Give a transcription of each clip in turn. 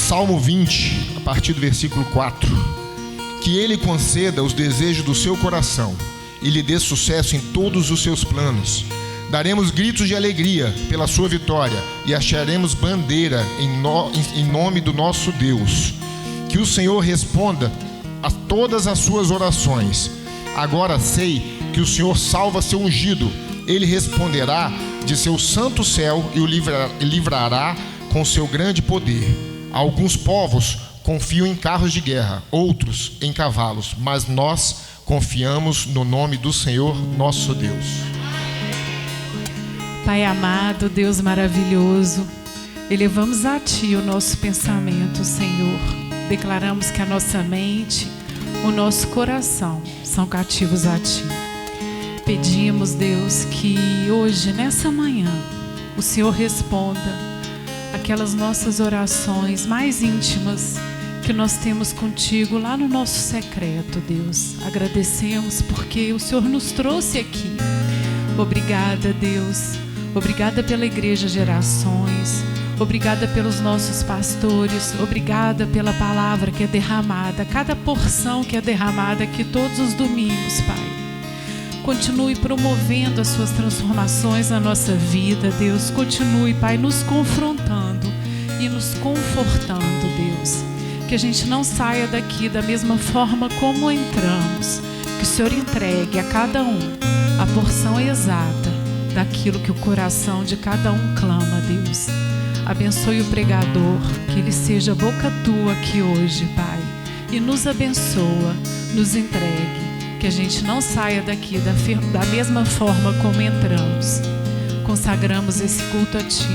Salmo 20, a partir do versículo 4. Que Ele conceda os desejos do seu coração e lhe dê sucesso em todos os seus planos. Daremos gritos de alegria pela sua vitória e acharemos bandeira em nome do nosso Deus. Que o Senhor responda a todas as suas orações. Agora sei que o Senhor salva seu ungido. Ele responderá de seu santo céu e o livrará com seu grande poder. Alguns povos confiam em carros de guerra, outros em cavalos, mas nós confiamos no nome do Senhor nosso Deus. Pai amado, Deus maravilhoso, elevamos a Ti o nosso pensamento, Senhor. Declaramos que a nossa mente, o nosso coração são cativos a Ti. Pedimos, Deus, que hoje, nessa manhã, o Senhor responda aquelas nossas orações mais íntimas que nós temos contigo lá no nosso secreto, Deus. Agradecemos porque o Senhor nos trouxe aqui. Obrigada, Deus. Obrigada pela Igreja Gerações. Obrigada pelos nossos pastores. Obrigada pela palavra que é derramada, cada porção que é derramada aqui todos os domingos, Pai. Continue promovendo as suas transformações na nossa vida, Deus. Continue, Pai, nos confrontando e nos confortando, Deus. Que a gente não saia daqui da mesma forma como entramos. Que o Senhor entregue a cada um a porção exata daquilo que o coração de cada um clama, Deus. Abençoe o pregador, que ele seja boca tua aqui hoje, Pai. E nos abençoa, nos entregue. Que a gente não saia daqui da mesma forma como entramos. Consagramos esse culto a Ti.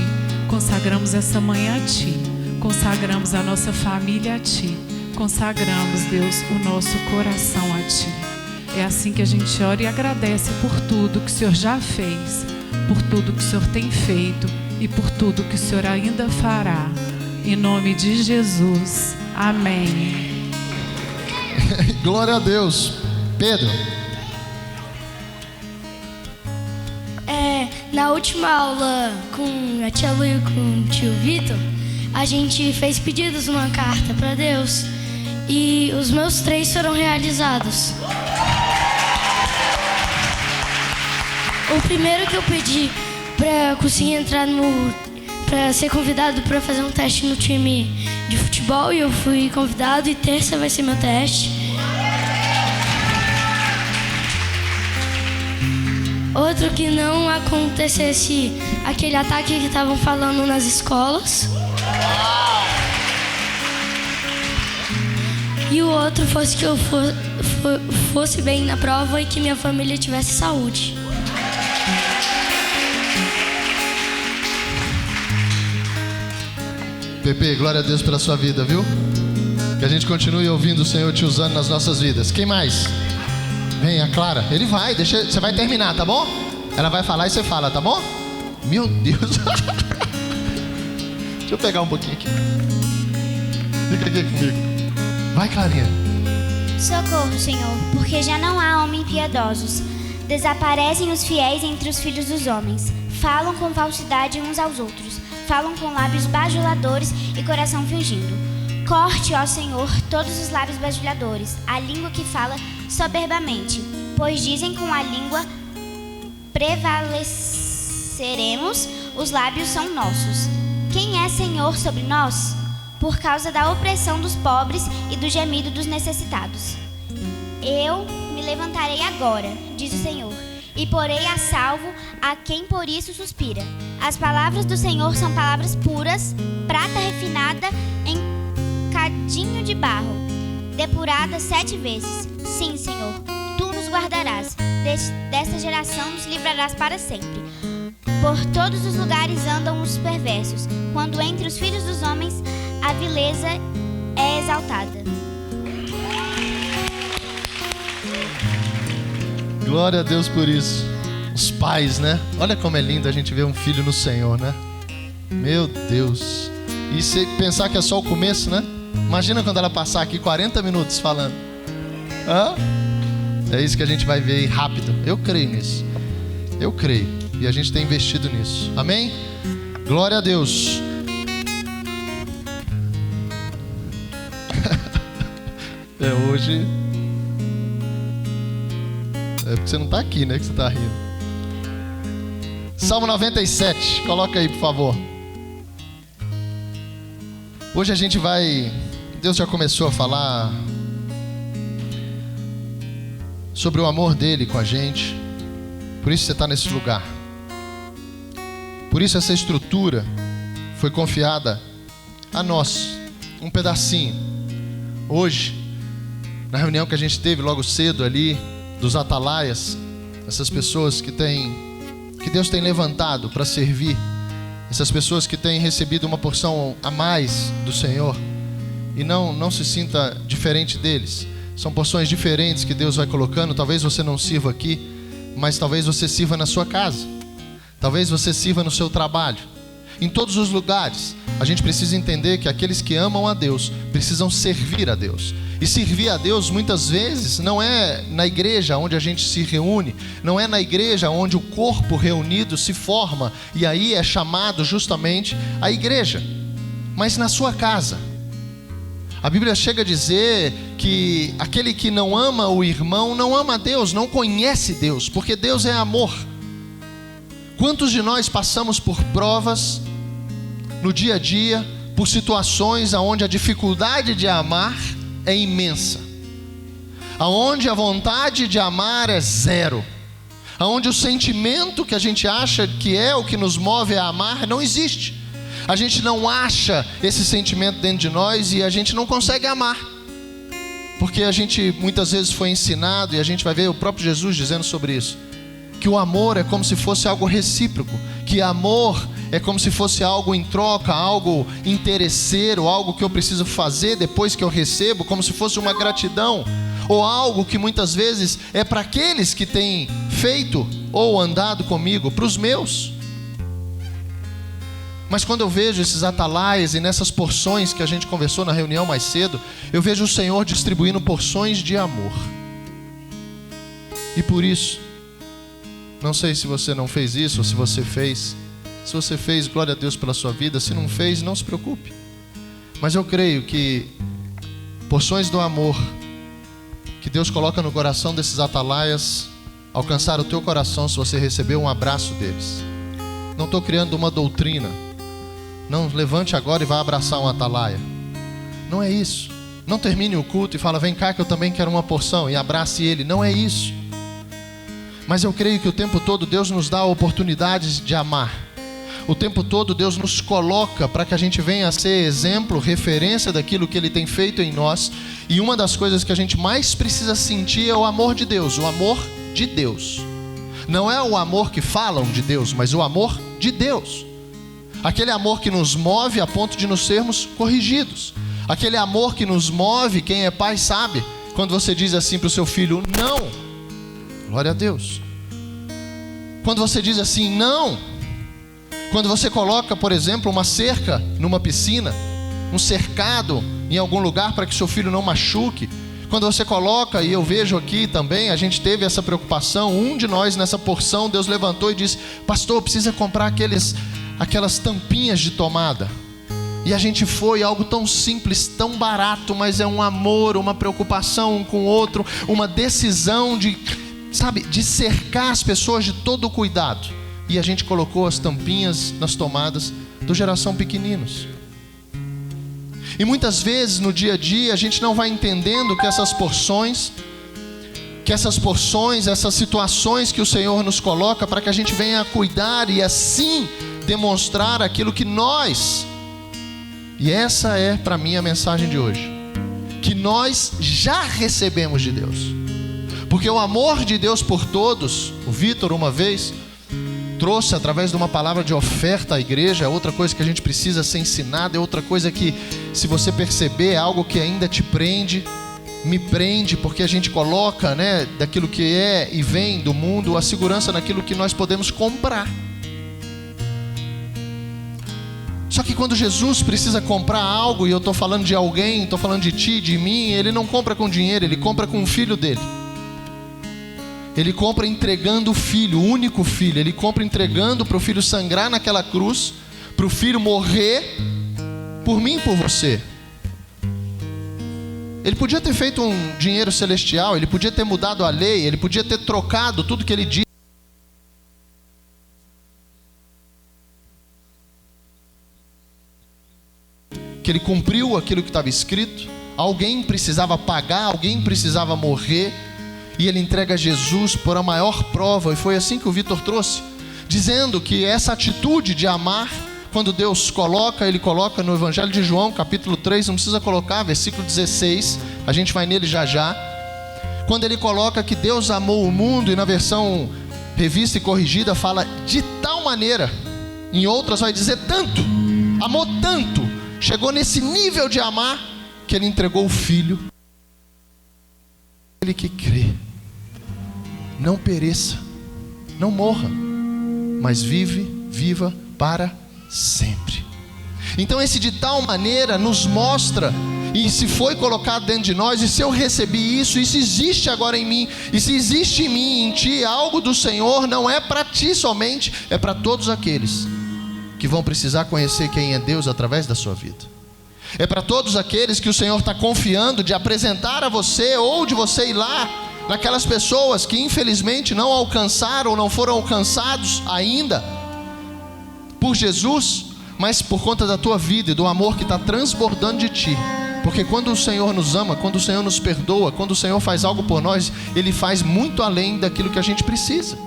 Consagramos essa manhã a Ti. Consagramos a nossa família a Ti. Consagramos, Deus, o nosso coração a Ti. É assim que a gente ora e agradece por tudo que o Senhor já fez, por tudo que o Senhor tem feito e por tudo que o Senhor ainda fará. Em nome de Jesus. Amém. Glória a Deus. Pedro. Na última aula com a tia Lu e com o tio Vitor, a gente fez pedidos numa carta para Deus e os meus 3 foram realizados. O primeiro que eu pedi para conseguir entrar para ser convidado para fazer um teste no time de futebol, e eu fui convidado, e terça vai ser meu teste. Outro que não acontecesse aquele ataque que estavam falando nas escolas. E o outro fosse que eu fosse bem na prova e que minha família tivesse saúde. Pepe, glória a Deus pela sua vida, viu? Que a gente continue ouvindo o Senhor te usando nas nossas vidas. Quem mais? Vem, a Clara. Ele vai, você vai terminar, tá bom? Ela vai falar e você fala, tá bom? Meu Deus. Deixa eu pegar um pouquinho aqui. Fica aqui comigo. Vai, Clarinha. Socorro, Senhor, porque já não há homens piedosos. Desaparecem os fiéis entre os filhos dos homens. Falam com falsidade uns aos outros. Falam com lábios bajuladores e coração fingindo. Corte, ó Senhor, todos os lábios bajuladores, a língua que fala soberbamente, pois dizem com a língua prevaleceremos, os lábios são nossos. Quem é Senhor sobre nós? Por causa da opressão dos pobres e do gemido dos necessitados. Eu me levantarei agora, diz o Senhor, e porei a salvo a quem por isso suspira. As palavras do Senhor são palavras puras, prata refinada em cadinho de barro, depurada 7 vezes. Sim, Senhor, Tu nos guardarás, desta geração nos livrarás para sempre. Por todos os lugares andam os perversos, quando entre os filhos dos homens a vileza é exaltada. Glória a Deus por isso. Os pais, né? Olha como é lindo a gente ver um filho no Senhor, né? Meu Deus. E se pensar que é só o começo, né? Imagina quando ela passar aqui 40 minutos falando. Hã? É isso que a gente vai ver rápido. Eu creio nisso. Eu creio. E a gente tem investido nisso. Amém? Glória a Deus. hoje... É porque você não está aqui, né, que você está rindo. Salmo 97, coloca aí, por favor. Hoje a gente vai... Deus já começou a falar sobre o amor dele com a gente. Por isso você está nesse lugar. Por isso essa estrutura foi confiada a nós, um pedacinho. Hoje, na reunião que a gente teve logo cedo ali, dos atalaias, essas pessoas que Deus tem levantado para servir, essas pessoas que têm recebido uma porção a mais do Senhor, e não se sinta diferente deles. São porções diferentes que Deus vai colocando. Talvez você não sirva aqui, mas talvez você sirva na sua casa, talvez você sirva no seu trabalho. Em todos os lugares, a gente precisa entender que aqueles que amam a Deus precisam servir a Deus. E servir a Deus muitas vezes não é na igreja onde a gente se reúne, não é na igreja onde o corpo reunido se forma e aí é chamado justamente a igreja, mas na sua casa. A Bíblia chega a dizer que aquele que não ama o irmão não ama a Deus, não conhece Deus, porque Deus é amor. Quantos de nós passamos por provas no dia a dia, por situações onde a dificuldade de amar é imensa, aonde a vontade de amar é zero, aonde o sentimento que a gente acha que é o que nos move a amar não existe. A gente não acha esse sentimento dentro de nós e a gente não consegue amar, porque a gente muitas vezes foi ensinado, e a gente vai ver o próprio Jesus dizendo sobre isso, que o amor é como se fosse algo recíproco, que amor é como se fosse algo em troca, algo interesseiro, algo que eu preciso fazer depois que eu recebo, como se fosse uma gratidão, ou algo que muitas vezes é para aqueles que têm feito ou andado comigo, para os meus. Mas quando eu vejo esses atalaias e nessas porções que a gente conversou na reunião mais cedo, eu vejo o Senhor distribuindo porções de amor. E por isso, não sei se você não fez isso ou se você fez. Se você fez, glória a Deus pela sua vida. Se não fez, não se preocupe. Mas eu creio que porções do amor que Deus coloca no coração desses atalaias alcançaram o teu coração se você receber um abraço deles. Não estou criando uma doutrina. Não levante agora e vá abraçar um atalaia. Não é isso. Não termine o culto e fala, vem cá que eu também quero uma porção, e abrace ele. Não é isso. Mas eu creio que o tempo todo Deus nos dá oportunidades de amar. O tempo todo Deus nos coloca para que a gente venha a ser exemplo, referência daquilo que Ele tem feito em nós. E uma das coisas que a gente mais precisa sentir é o amor de Deus. O amor de Deus. Não é o amor que falam de Deus, mas o amor de Deus. Aquele amor que nos move a ponto de nos sermos corrigidos. Aquele amor que nos move, quem é pai sabe, quando você diz assim para o seu filho, não. Glória a Deus. Quando você diz assim, não. Quando você coloca, por exemplo, uma cerca numa piscina, um cercado em algum lugar para que seu filho não machuque. Quando você coloca, e eu vejo aqui também, a gente teve essa preocupação, um de nós nessa porção, Deus levantou e disse, pastor, precisa comprar aquelas tampinhas de tomada. E a gente foi, algo tão simples, tão barato, mas é um amor, uma preocupação um com o outro, uma decisão de cercar as pessoas de todo o cuidado. E a gente colocou as tampinhas nas tomadas do Geração Pequeninos. E muitas vezes no dia a dia a gente não vai entendendo que essas porções, essas situações que o Senhor nos coloca para que a gente venha a cuidar e assim demonstrar aquilo que nós, e essa é para mim a mensagem de hoje, que nós já recebemos de Deus. Porque o amor de Deus por todos, o Vitor uma vez trouxe através de uma palavra de oferta à igreja, é outra coisa que a gente precisa ser ensinado, é outra coisa que, se você perceber, é algo que ainda te prende, me prende, porque a gente coloca, daquilo que é e vem do mundo, a segurança naquilo que nós podemos comprar. Só que quando Jesus precisa comprar algo, e eu estou falando de alguém, estou falando de ti, de mim, Ele não compra com dinheiro, Ele compra com o filho dele. Ele compra entregando o filho, o único filho. Ele compra entregando para o filho sangrar naquela cruz, para o filho morrer por mim e por você. Ele podia ter feito um dinheiro celestial, ele podia ter mudado a lei, ele podia ter trocado tudo que ele disse. Que ele cumpriu aquilo que estava escrito. Alguém precisava pagar, alguém precisava morrer, e ele entrega Jesus por a maior prova. E foi assim que o Vitor trouxe, dizendo que essa atitude de amar, quando Deus coloca, ele coloca no Evangelho de João, capítulo 3, não precisa colocar, versículo 16, a gente vai nele já já. Quando ele coloca que Deus amou o mundo, e na versão revista e corrigida fala de tal maneira, em outras vai dizer tanto, amou tanto, chegou nesse nível de amar, que ele entregou o Filho. Ele que crê, não pereça, não morra, mas viva para sempre. Então esse de tal maneira nos mostra, e se foi colocado dentro de nós, e se eu recebi isso, isso existe agora em mim, e se existe em mim, em ti, algo do Senhor, não é para ti somente, é para todos aqueles que vão precisar conhecer quem é Deus através da sua vida. É para todos aqueles que o Senhor está confiando de apresentar a você, ou de você ir lá naquelas pessoas que infelizmente não alcançaram, ou não foram alcançados ainda por Jesus, mas por conta da tua vida e do amor que está transbordando de ti. Porque quando o Senhor nos ama, quando o Senhor nos perdoa, quando o Senhor faz algo por nós, Ele faz muito além daquilo que a gente precisa.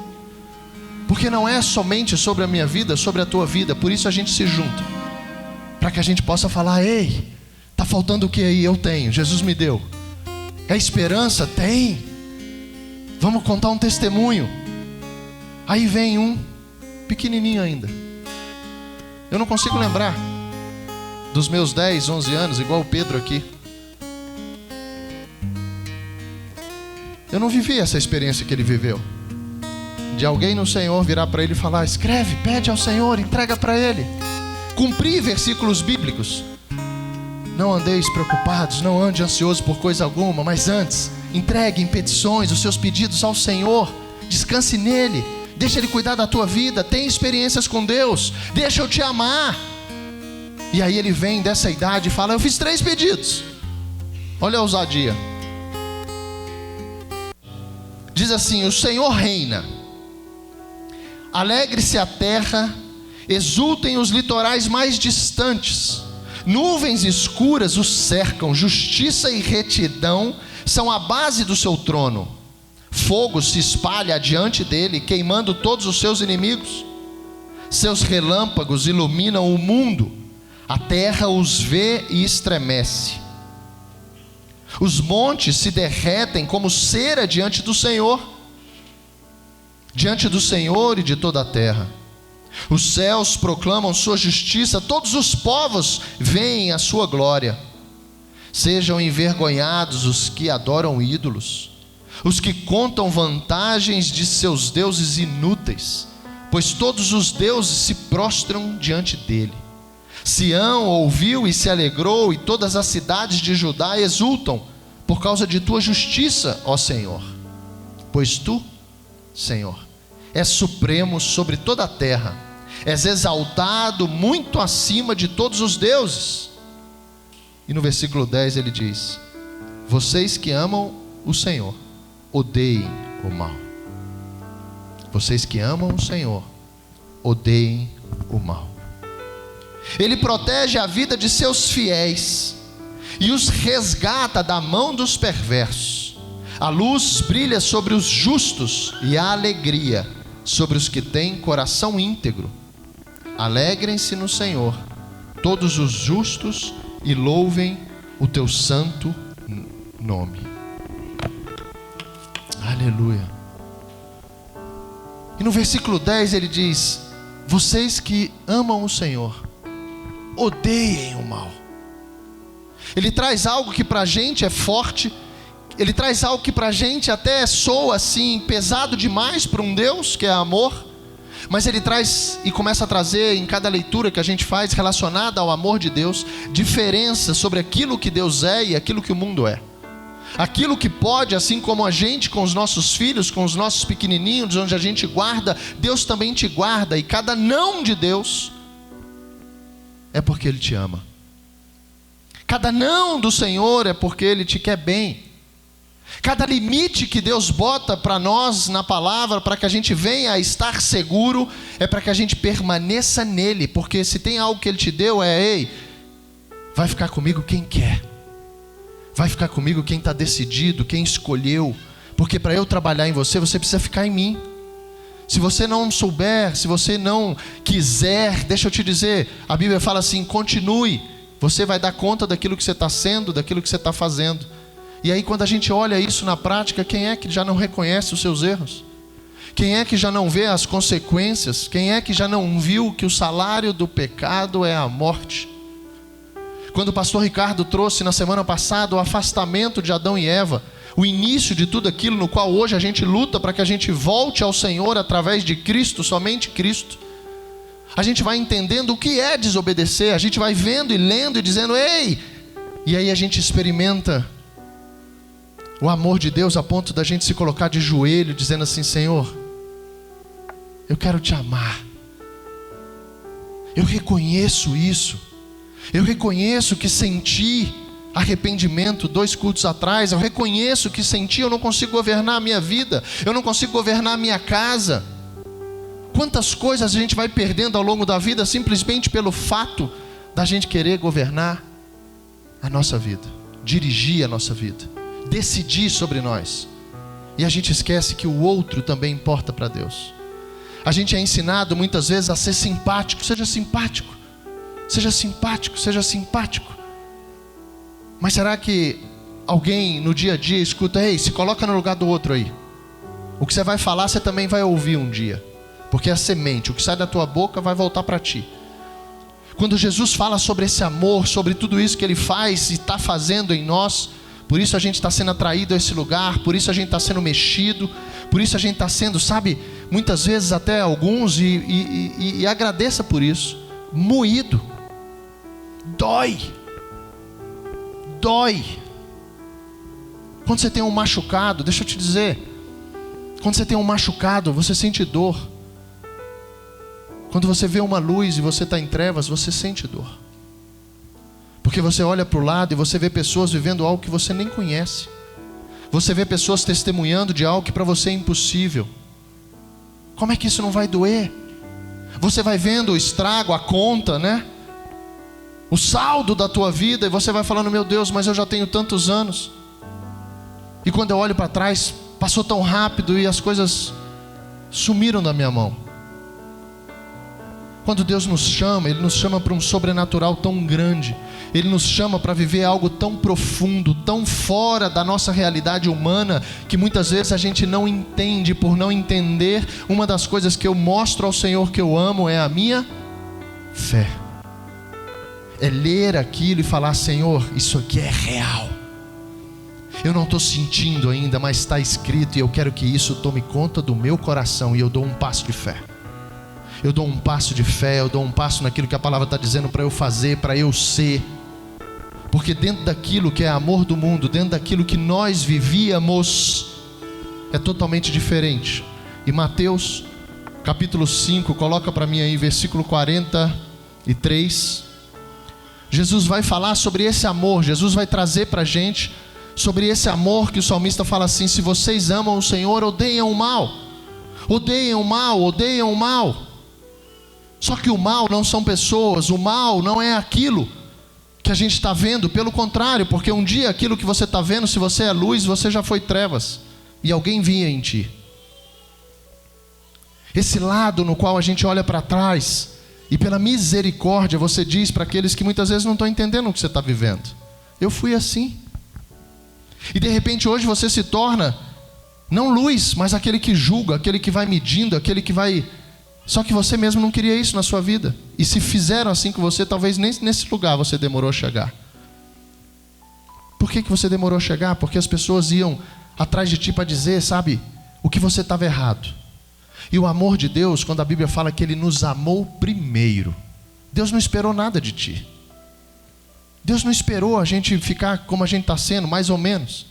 Porque não é somente sobre a minha vida, sobre a tua vida. Por isso a gente se junta, para que a gente possa falar: ei, está faltando o que aí? Eu tenho, Jesus me deu. É esperança? Tem. Vamos contar um testemunho. Aí vem um pequenininho ainda. Eu não consigo lembrar dos meus 10, 11 anos, igual o Pedro aqui. Eu não vivi essa experiência que ele viveu, de alguém no Senhor virar para ele e falar: escreve, pede ao Senhor, entrega para Ele. Cumprir versículos bíblicos. Não andeis preocupados, não ande ansioso por coisa alguma, mas antes entregue em petições os seus pedidos ao Senhor. Descanse nele, deixa Ele cuidar da tua vida. Tem experiências com Deus, deixa eu te amar. E aí ele vem dessa idade e fala: eu fiz 3 pedidos. Olha a ousadia. Diz assim: o Senhor reina, alegre-se a terra, exultem os litorais mais distantes, nuvens escuras o cercam, justiça e retidão são a base do seu trono. Fogo se espalha diante dele, queimando todos os seus inimigos. Seus relâmpagos iluminam o mundo, a terra os vê e estremece. Os montes se derretem como cera diante do Senhor e de toda a terra. Os céus proclamam sua justiça, todos os povos veem a sua glória. Sejam envergonhados os que adoram ídolos, os que contam vantagens de seus deuses inúteis, pois todos os deuses se prostram diante dele. Sião ouviu e se alegrou, e todas as cidades de Judá exultam por causa de tua justiça, ó Senhor. Pois tu, Senhor, és supremo sobre toda a terra, és exaltado muito acima de todos os deuses. E no versículo 10 ele diz: vocês que amam o Senhor, odeiem o mal. Vocês que amam o Senhor, odeiem o mal. Ele protege a vida de seus fiéis e os resgata da mão dos perversos. A luz brilha sobre os justos e a alegria sobre os que têm coração íntegro. Alegrem-se no Senhor todos os justos e louvem o teu santo nome. Aleluia. E no versículo 10 ele diz: vocês que amam o Senhor, odeiem o mal. Ele traz algo que para a gente é forte, ele traz algo que para a gente até soa assim, pesado demais para um Deus que é amor, mas ele traz e começa a trazer em cada leitura que a gente faz relacionada ao amor de Deus, diferença sobre aquilo que Deus é e aquilo que o mundo é. Aquilo que pode, assim como a gente com os nossos filhos, com os nossos pequenininhos, onde a gente guarda, Deus também te guarda, e cada não de Deus é porque Ele te ama. Cada não do Senhor é porque Ele te quer bem. Cada limite que Deus bota para nós na palavra, para que a gente venha a estar seguro, é para que a gente permaneça nele. Porque se tem algo que Ele te deu, ei, vai ficar comigo quem quer. Vai ficar comigo quem está decidido, quem escolheu. Porque para eu trabalhar em você, você precisa ficar em mim. Se você não souber, se você não quiser, deixa eu te dizer, a Bíblia fala assim, continue. Você vai dar conta daquilo que você está sendo, daquilo que você está fazendo. E aí quando a gente olha isso na prática, quem é que já não reconhece os seus erros? Quem é que já não vê as consequências? Quem é que já não viu que o salário do pecado é a morte? Quando o pastor Ricardo trouxe na semana passada o afastamento de Adão e Eva, o início de tudo aquilo no qual hoje a gente luta para que a gente volte ao Senhor através de Cristo, somente Cristo. A gente vai entendendo o que é desobedecer, a gente vai vendo e lendo e dizendo, ei! E aí a gente experimenta o amor de Deus a ponto da gente se colocar de joelho, dizendo assim, Senhor, eu quero te amar. Eu reconheço isso. Eu reconheço que senti arrependimento 2 cultos atrás. Eu reconheço que senti, eu não consigo governar a minha vida. Eu não consigo governar a minha casa. Quantas coisas a gente vai perdendo ao longo da vida simplesmente pelo fato da gente querer governar a nossa vida, dirigir a nossa vida, decidir sobre nós. E a gente esquece que o outro também importa para Deus. A gente é ensinado muitas vezes a ser simpático. Seja simpático, seja simpático, seja simpático. Mas será que alguém no dia a dia escuta, ei, se coloca no lugar do outro aí. O que você vai falar você também vai ouvir um dia. Porque é semente, o que sai da tua boca vai voltar para ti. Quando Jesus fala sobre esse amor, sobre tudo isso que Ele faz e está fazendo em nós, por isso a gente está sendo atraído a esse lugar, por isso a gente está sendo mexido, por isso a gente está sendo, sabe, muitas vezes até alguns, e agradeça por isso, moído. Dói. Quando você tem um machucado, deixa eu te dizer, quando você tem um machucado, você sente dor. Quando você vê uma luz e você está em trevas, você sente dor. Porque você olha para o lado e você vê pessoas vivendo algo que você nem conhece. Você vê pessoas testemunhando de algo que para você é impossível. Como é que isso não vai doer? Você vai vendo o estrago, a conta, né? O saldo da tua vida, e você vai falando, meu Deus, mas eu já tenho tantos anos. E quando eu olho para trás, passou tão rápido e as coisas sumiram da minha mão. Quando Deus nos chama, Ele nos chama para um sobrenatural tão grande. Ele nos chama para viver algo tão profundo, tão fora da nossa realidade humana, que muitas vezes a gente não entende. Por não entender, uma das coisas que eu mostro ao Senhor que eu amo é a minha fé. É ler aquilo e falar, Senhor, isso aqui é real. Eu não estou sentindo ainda, mas está escrito, e eu quero que isso tome conta do meu coração, e eu dou um passo de fé. Eu dou um passo de fé, eu dou um passo naquilo que a palavra está dizendo para eu fazer, para eu ser. Porque dentro daquilo que é amor do mundo, dentro daquilo que nós vivíamos, é totalmente diferente. E Mateus, capítulo 5, coloca para mim aí, versículo 43. Jesus vai falar sobre esse amor, Jesus vai trazer para a gente sobre esse amor que o salmista fala assim, se vocês amam o Senhor, odeiam o mal. Odeiam o mal, odeiam o mal. Só que o mal não são pessoas, o mal não é aquilo que a gente está vendo, pelo contrário, porque um dia aquilo que você está vendo, se você é luz, você já foi trevas, e alguém vinha em ti. Esse lado no qual a gente olha para trás, e pela misericórdia você diz para aqueles que muitas vezes não estão entendendo o que você está vivendo, eu fui assim. E de repente hoje você se torna, não luz, mas aquele que julga, aquele que vai medindo, aquele que vai... Só que você mesmo não queria isso na sua vida. E se fizeram assim com você, talvez nem nesse lugar você demorou a chegar. Por que você demorou a chegar? Porque as pessoas iam atrás de ti para dizer, sabe, o que você estava errado. E o amor de Deus, quando a Bíblia fala que Ele nos amou primeiro, Deus não esperou nada de ti. Deus não esperou a gente ficar como a gente está sendo, mais ou menos.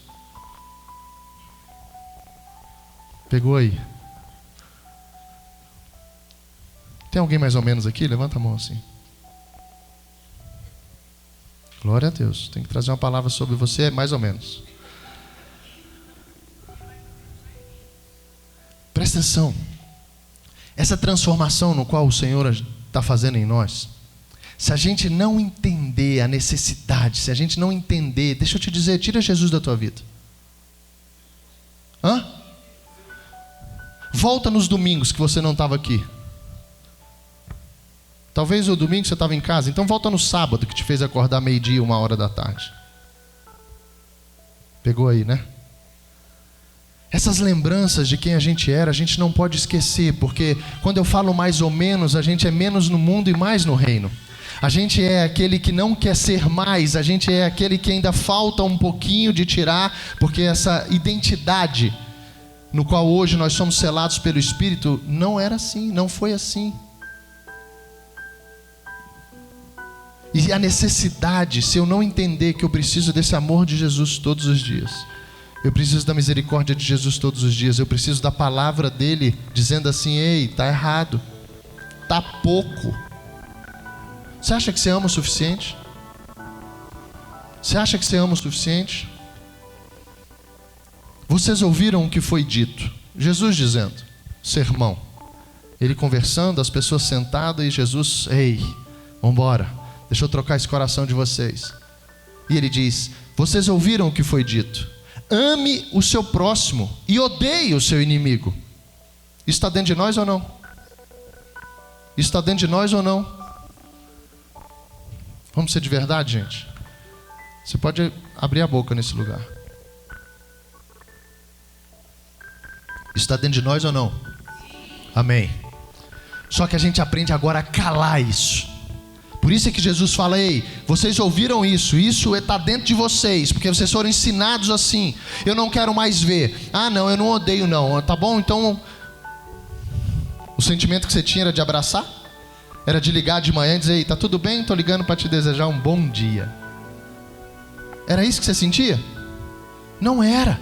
Pegou aí? Tem alguém mais ou menos aqui? Levanta a mão assim. Glória a Deus. Tem que trazer uma palavra sobre você, mais ou menos. Presta atenção. Essa transformação no qual o Senhor está fazendo em nós, se a gente não entender a necessidade, se a gente não entender, deixa eu te dizer, tira Jesus da tua vida. Volta nos domingos que você não estava aqui. Talvez o domingo você estava em casa, então volta no sábado que te fez acordar 12:00, 1h da tarde. Pegou aí, né? Essas lembranças de quem a gente era, a gente não pode esquecer, porque quando eu falo mais ou menos, a gente é menos no mundo e mais no reino. A gente é aquele que não quer ser mais, a gente é aquele que ainda falta um pouquinho de tirar, porque essa identidade no qual hoje nós somos selados pelo Espírito, não era assim, não foi assim. E a necessidade, se eu não entender que eu preciso desse amor de Jesus todos os dias, eu preciso da misericórdia de Jesus todos os dias, eu preciso da palavra dele dizendo assim: ei, está errado, está pouco. Você acha que você ama o suficiente? Você acha que você ama o suficiente? Vocês ouviram o que foi dito? Jesus dizendo, sermão. Ele conversando, as pessoas sentadas e Jesus: ei, vamos embora, deixa eu trocar esse coração de vocês. E ele diz: vocês ouviram o que foi dito? Ame o seu próximo e odeie o seu inimigo. Isso está dentro de nós ou não? Isso está dentro de nós ou não? Vamos ser de verdade, gente? Você pode abrir a boca nesse lugar. Isso está dentro de nós ou não? Amém. Só que a gente aprende agora a calar isso. Por isso é que Jesus fala: ei, vocês ouviram isso, isso está dentro de vocês, porque vocês foram ensinados assim. Eu não quero mais ver. Ah, não, eu não odeio não. Tá bom, então o sentimento que você tinha era de abraçar? Era de ligar de manhã e dizer: ei, tá tudo bem? Estou ligando para te desejar um bom dia. Era isso que você sentia? Não era.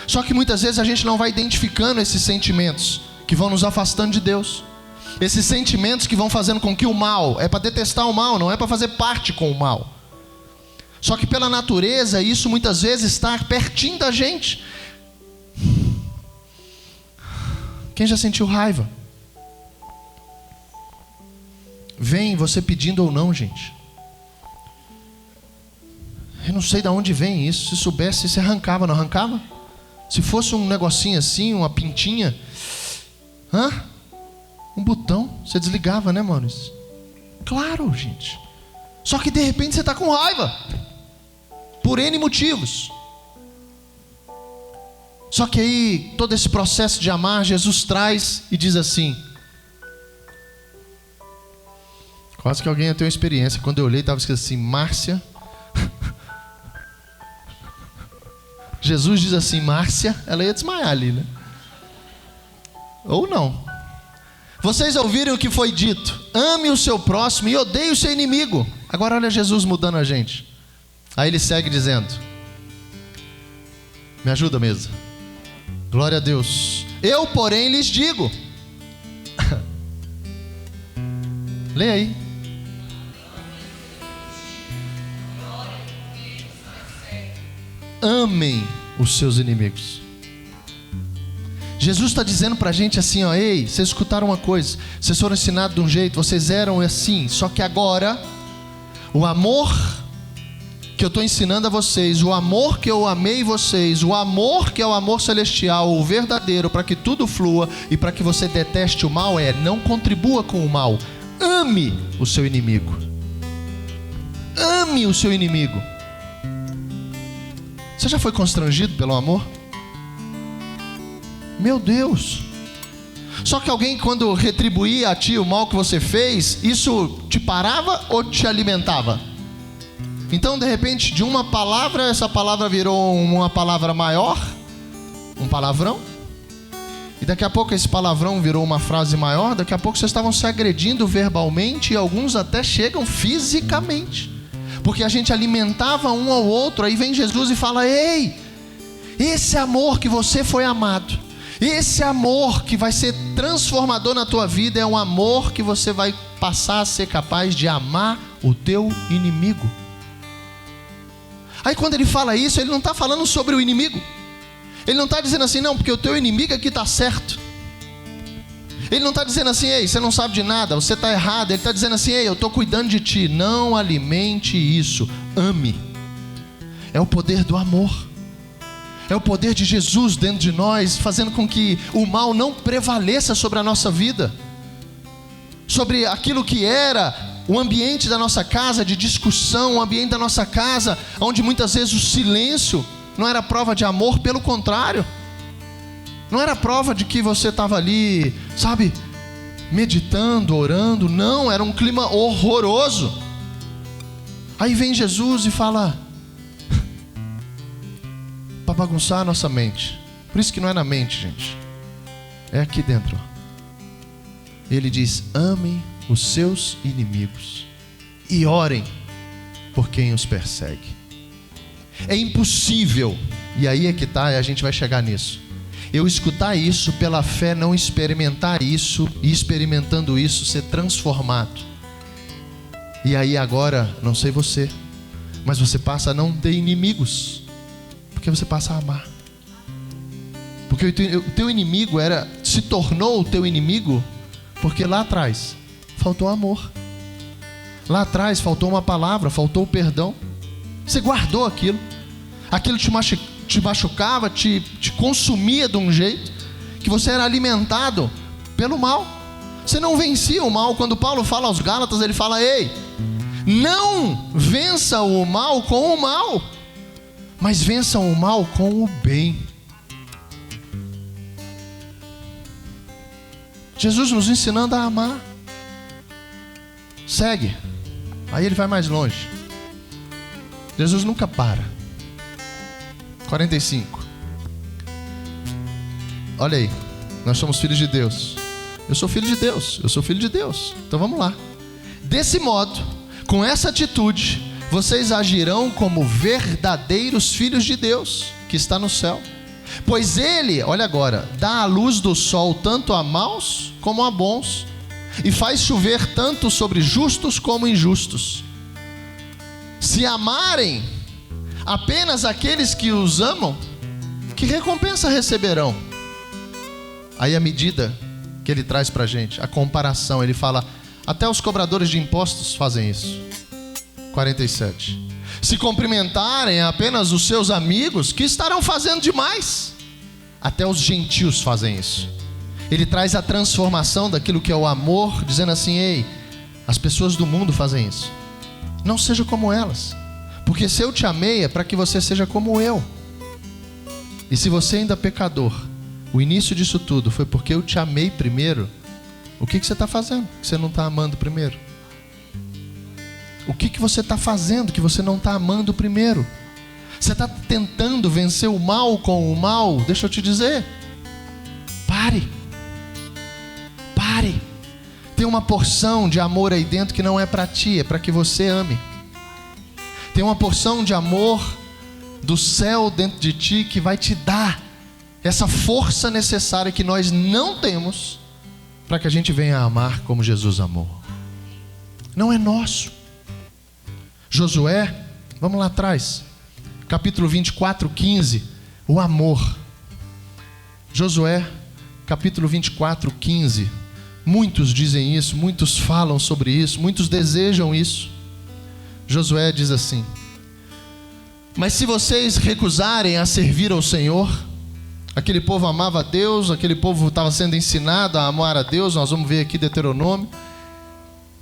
Só que muitas vezes a gente não vai identificando esses sentimentos que vão nos afastando de Deus. Esses sentimentos que vão fazendo com que o mal, é para detestar o mal, não é para fazer parte com o mal. Só que pela natureza isso muitas vezes está pertinho da gente. Quem já sentiu raiva? Vem você pedindo ou não, gente. Eu não sei de onde vem isso. Se soubesse, você arrancava, não arrancava? Se fosse um negocinho assim, uma pintinha, um botão, você desligava, né, Maurício? Claro, gente. Só que de repente você está com raiva, por N motivos. Só que aí, todo esse processo de amar, Jesus traz e diz assim. Quase que alguém tem uma experiência. Quando eu olhei, estava escrito assim: Márcia. Jesus diz assim: Márcia. Ela ia desmaiar ali, né? Ou não. Vocês ouviram o que foi dito: ame o seu próximo e odeie o seu inimigo. Agora olha Jesus mudando a gente. Aí ele segue dizendo: me ajuda, mesa. Glória a Deus. Eu, porém, lhes digo. Lê aí. Amem os seus inimigos. Jesus está dizendo para a gente assim, ó: ei, vocês escutaram uma coisa, vocês foram ensinados de um jeito, vocês eram assim, só que agora, o amor que eu estou ensinando a vocês, o amor que eu amei vocês, o amor que é o amor celestial, o verdadeiro, para que tudo flua e para que você deteste o mal, não contribua com o mal. Ame o seu inimigo. Ame o seu inimigo. Você já foi constrangido pelo amor? Meu Deus. Só que alguém, quando retribuía a ti o mal que você fez, isso te parava ou te alimentava? Então, de repente, de uma palavra, essa palavra virou uma palavra maior, um palavrão. E daqui a pouco esse palavrão virou uma frase maior. Daqui a pouco vocês estavam se agredindo verbalmente e alguns até chegam fisicamente. Porque a gente alimentava um ao outro. Aí vem Jesus e fala: ei, esse amor que você foi amado, esse amor que vai ser transformador na tua vida, é um amor que você vai passar a ser capaz de amar o teu inimigo. Aí quando ele fala isso, ele não está falando sobre o inimigo. Ele não está dizendo assim, não, porque o teu inimigo aqui está certo. Ele não está dizendo assim, ei, você não sabe de nada, você está errado. Ele está dizendo assim, ei, eu estou cuidando de ti. Não alimente isso, ame. É o poder do amor. É o poder de Jesus dentro de nós, fazendo com que o mal não prevaleça sobre a nossa vida, sobre aquilo que era o ambiente da nossa casa de discussão, o ambiente da nossa casa, onde muitas vezes o silêncio não era prova de amor, pelo contrário, não era prova de que você estava ali, sabe, meditando, orando. Não, era um clima horroroso. Aí vem Jesus e fala, para bagunçar a nossa mente. Por isso que não é na mente, gente, é aqui dentro. Ele diz, amem os seus inimigos e orem por quem os persegue. É impossível, e aí é que está, e a gente vai chegar nisso, eu escutar isso pela fé, não experimentar isso, e experimentando isso ser transformado. E aí agora, não sei você, mas você passa a não ter inimigos, porque você passa a amar. Porque o teu inimigo se tornou o teu inimigo porque lá atrás faltou amor. Lá atrás faltou uma palavra, faltou o perdão. Você guardou aquilo. Aquilo te machucava, te consumia de um jeito que você era alimentado pelo mal. Você não vencia o mal. Quando Paulo fala aos Gálatas, ele fala, ei, não vença o mal com o mal, mas vençam o mal com o bem. Jesus nos ensinando a amar. Segue. Aí ele vai mais longe. Jesus nunca para. 45. Olha aí, nós somos filhos de Deus. Eu sou filho de Deus, eu sou filho de Deus. Então vamos lá. Desse modo, com essa atitude, vocês agirão como verdadeiros filhos de Deus, que está no céu. Pois ele, olha agora, dá a luz do sol tanto a maus como a bons, e faz chover tanto sobre justos como injustos. Se amarem apenas aqueles que os amam, que recompensa receberão? Aí a medida que ele traz para a gente, a comparação, ele fala, até os cobradores de impostos fazem isso. 47. Se cumprimentarem apenas os seus amigos, que estarão fazendo demais? Até os gentios fazem isso. Ele traz a transformação daquilo que é o amor, dizendo assim, ei, as pessoas do mundo fazem isso. Não seja como elas, porque se eu te amei é para que você seja como eu. E se você ainda é pecador, o início disso tudo foi porque eu te amei primeiro. O que você está fazendo que você não está amando primeiro? O que você está fazendo que você não está amando primeiro? Você está tentando vencer o mal com o mal? Deixa eu te dizer, pare. Tem uma porção de amor aí dentro que não é para ti, é para que você ame. Tem uma porção de amor do céu dentro de ti que vai te dar essa força necessária que nós não temos para que a gente venha a amar como Jesus amou. Não é nosso. Josué, vamos lá atrás, capítulo 24, 15, o amor. Josué, capítulo 24, 15. Muitos dizem isso, muitos falam sobre isso, muitos desejam isso. Josué diz assim: mas se vocês recusarem a servir ao Senhor, aquele povo amava a Deus, aquele povo estava sendo ensinado a amar a Deus, nós vamos ver aqui Deuteronômio,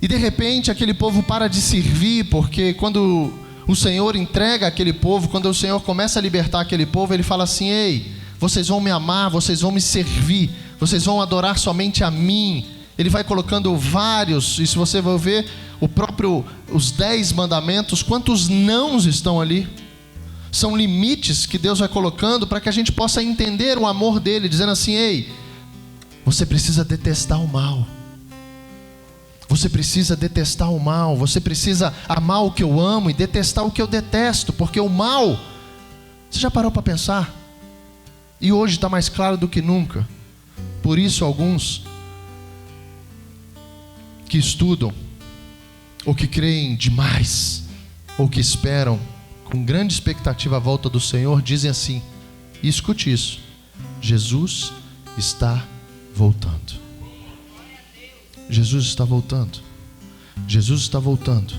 e de repente aquele povo para de servir, porque quando o Senhor entrega aquele povo, quando o Senhor começa a libertar aquele povo, ele fala assim: ei, vocês vão me amar, vocês vão me servir, vocês vão adorar somente a mim. Ele vai colocando vários, e se você for ver os 10 mandamentos, quantos nãos estão ali? São limites que Deus vai colocando para que a gente possa entender o amor dele, dizendo assim: ei, você precisa detestar o mal. Você precisa detestar o mal. Você precisa amar o que eu amo e detestar o que eu detesto, porque o mal, você já parou para pensar? E hoje está mais claro do que nunca. Por isso alguns que estudam, ou que creem demais, ou que esperam com grande expectativa à volta do Senhor, dizem assim, e escute isso: Jesus está voltando. Jesus está voltando. Jesus está voltando.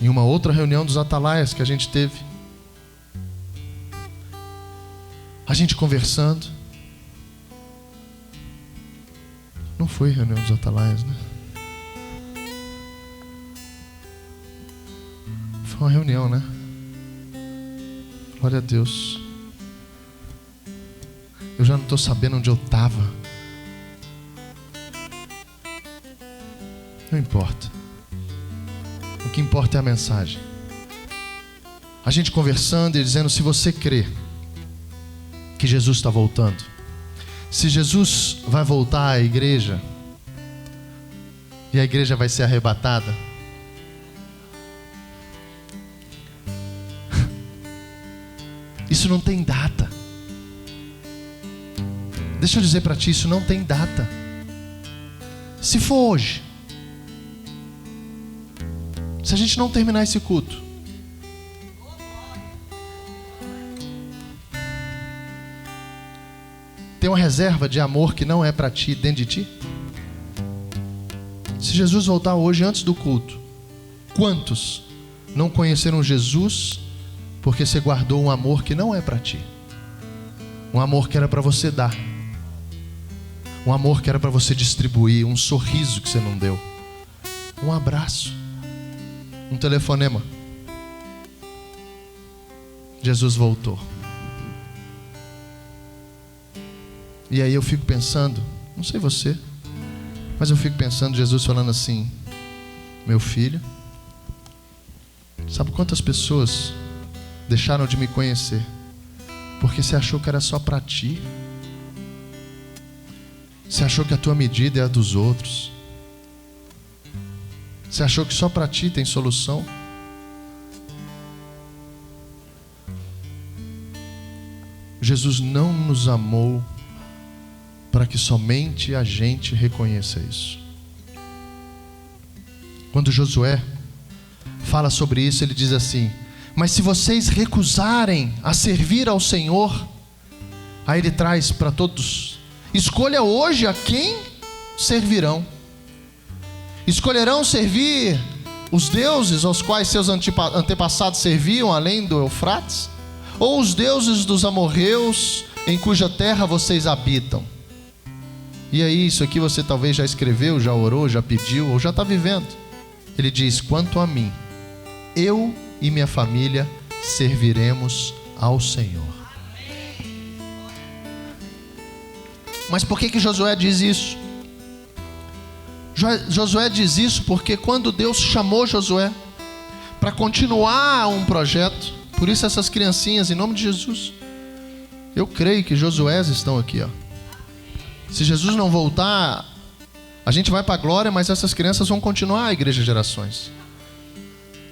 Em uma outra reunião dos atalaias que a gente teve, a gente conversando. Não foi reunião dos atalaias, né? Foi uma reunião, né? Glória a Deus. Eu já não estou sabendo onde eu estava. Não importa. O que importa é a mensagem. A gente conversando e dizendo: se você crê que Jesus está voltando, se Jesus vai voltar à igreja e a igreja vai ser arrebatada, isso não tem data. Deixa eu dizer para ti, isso não tem data. Se for hoje, se a gente não terminar esse culto, tem uma reserva de amor que não é para ti dentro de ti? Se Jesus voltar hoje antes do culto, quantos não conheceram Jesus porque você guardou um amor que não é para ti? Um amor que era para você dar, um amor que era para você distribuir, um sorriso que você não deu, um abraço, um telefonema. Jesus voltou. E aí eu fico pensando, não sei você, mas eu fico pensando, Jesus falando assim: meu filho, sabe quantas pessoas deixaram de me conhecer porque você achou que era só para ti? Você achou que a tua medida é a dos outros? Você achou que só para ti tem solução? Jesus não nos amou para que somente a gente reconheça isso. Quando Josué fala sobre isso, ele diz assim: mas se vocês recusarem a servir ao Senhor, aí ele traz para todos: escolha hoje a quem servirão. Escolherão servir os deuses aos quais seus antepassados serviam além do Eufrates? Ou os deuses dos amorreus em cuja terra vocês habitam? E aí, isso aqui você talvez já escreveu, já orou, já pediu, ou já está vivendo. Ele diz: quanto a mim, eu e minha família serviremos ao Senhor. Mas por que Josué diz isso? Josué diz isso porque quando Deus chamou Josué para continuar um projeto, por isso essas criancinhas, em nome de Jesus, eu creio que Josués estão aqui, ó. Se Jesus não voltar, a gente vai para a glória, mas essas crianças vão continuar a Igreja Gerações.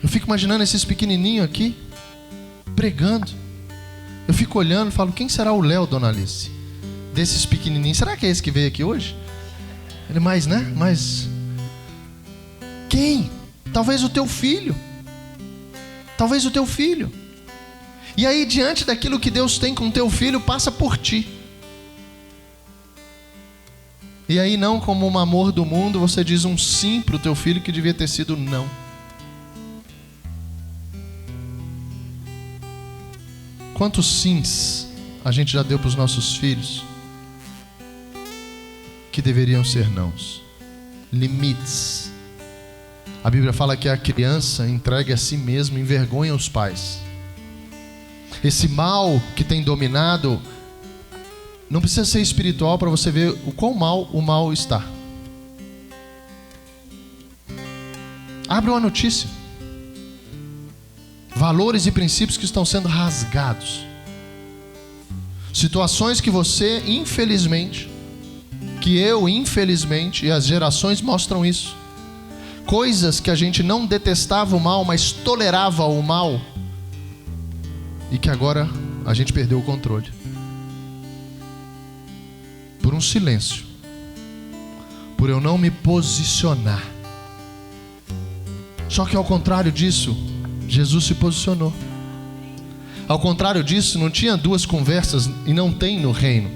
Eu fico imaginando esses pequenininhos aqui pregando. Eu fico olhando e falo: quem será o Léo, Dona Alice? Desses pequenininhos, será que é esse que veio aqui hoje? Ele mais, né? Mas quem? Talvez o teu filho. Talvez o teu filho. E aí, diante daquilo que Deus tem com o teu filho, passa por ti. E aí, não como um amor do mundo, você diz um sim para o teu filho que devia ter sido não. Quantos sims a gente já deu para os nossos filhos que deveriam ser nãos? Limites. A Bíblia fala que a criança entregue a si mesma, envergonha os pais. Esse mal que tem dominado, não precisa ser espiritual para você ver o quão mal o mal está. Abre uma notícia. Valores e princípios que estão sendo rasgados. Situações que você, infelizmente, que eu, infelizmente, e as gerações mostram isso. Coisas que a gente não detestava o mal, mas tolerava o mal. E que agora a gente perdeu o controle. Por um silêncio. Por eu não me posicionar. Só que ao contrário disso, Jesus se posicionou. Ao contrário disso, não tinha duas conversas, e não tem no reino.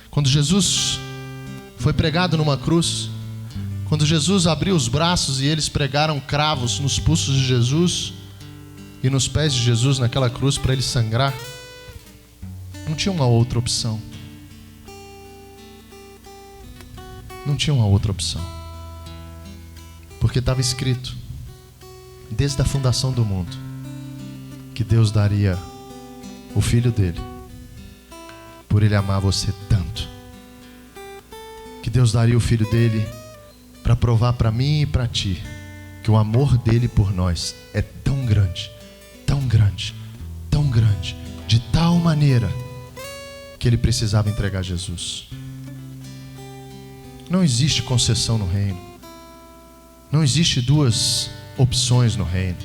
Quando Jesus foi pregado numa cruz, quando Jesus abriu os braços e eles pregaram cravos nos pulsos de Jesus e nos pés de Jesus naquela cruz para ele sangrar, não tinha uma outra opção. Não tinha uma outra opção. Porque estava escrito, desde a fundação do mundo, que Deus daria o Filho dele, por ele amar você tanto. Que Deus daria o Filho dele para provar para mim e para ti que o amor dele por nós é tão grande, tão grande, tão grande, de tal maneira que ele precisava entregar Jesus. Não existe concessão no reino. Não existe duas opções no reino.